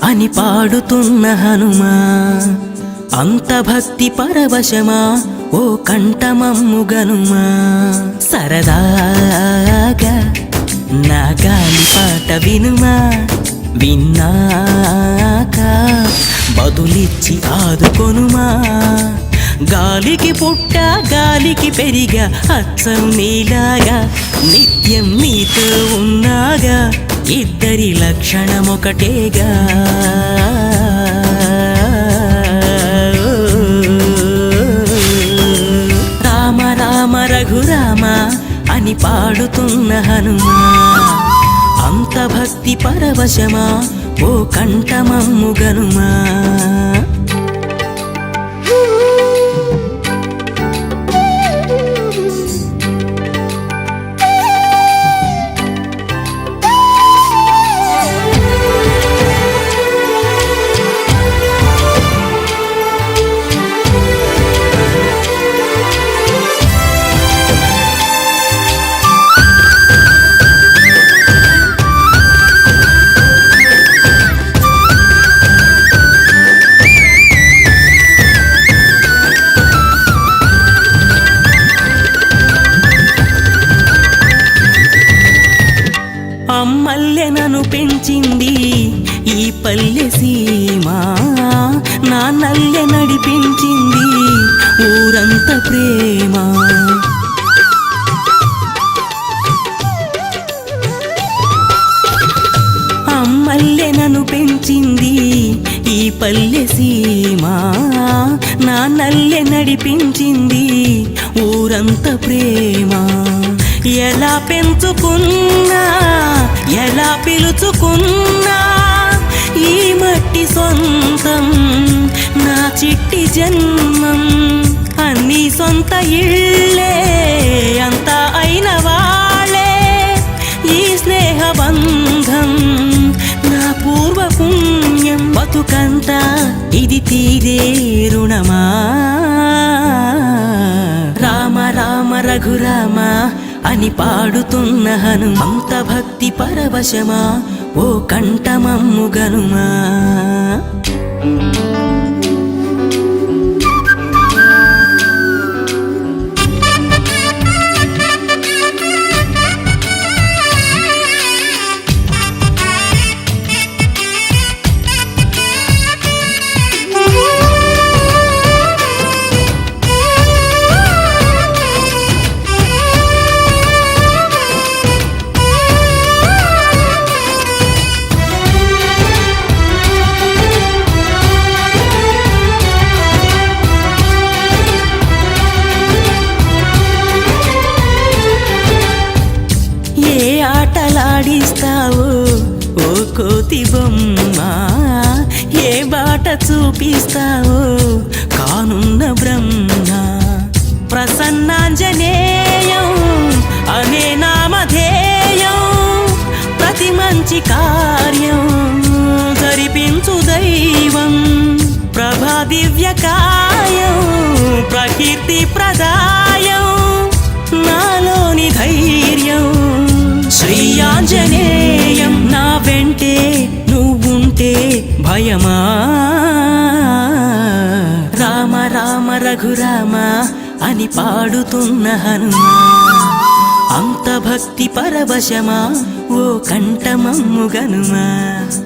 అని పాడుతున్న హనుమా, అంత భక్తి పరవశమా ఓ కంఠమమ్ము గనుమా. సరదాగా నా గాలి పాట వినుమా, విన్నాక బదులిచ్చి ఆదుకొనుమా. గాలికి పుట్ట గాలికి పెరిగా అచ్చం నీలాగా, నిత్యం నీతో ఉన్నాగా, ఇద్దరి లక్షణమొకటేగా. రామ రామ రఘురామ అని పాడుతున్న హనుమా, అంత భక్తి పరవశమా ఓ కంఠమమ్ము గనుమా. అమ్మల్లె నన్ను పెంచింది ఈ పల్లె సీమ, నాన్నల్లె నడిపించింది ఊరంత ప్రేమ. అమ్మల్లె నన్ను పెంచింది ఈ పల్లె సీమ, నాన్నల్లె నడిపించింది ఊరంత ప్రేమ. ఎలా పెంచుకున్నా ఎలా పిలుచుకున్నా ఈ మట్టి సొంతం నా చిట్టి జన్మం. అన్నీ సొంత ఇళ్ళే అంత అయిన వాళ్ళే ఈ స్నేహ బంధం నా పూర్వ పుణ్యం. బతుకంతా ఇది తీరే రుణమా. రామ రామ రఘురామ అని పాడుతున్న హనుమ, అంత భక్తి పరవశమా ఓ కంఠమమ్ము గనుమా. ఆటలాడిస్తావు ఓ కోతి బొమ్మ, ఏ బాట చూపిస్తావు కానున్న బ్రహ్మ. ప్రసన్నాంజనేయం అనే నామధేయం, ప్రతి మంచి కార్యం జరిపించు దైవం. ప్రభా దివ్యకాయం ప్రకీర్తి ప్రదాయం, నాలోని ధైర్యం శ్రీ ఆంజనేయం. నా వెంటే నువ్వుంటే భయమా. రామ రామ రఘురామ అని పాడుతున్న హనుమా, అంత భక్తి పరవశమా ఓ కంఠమమ్ము గనుమా.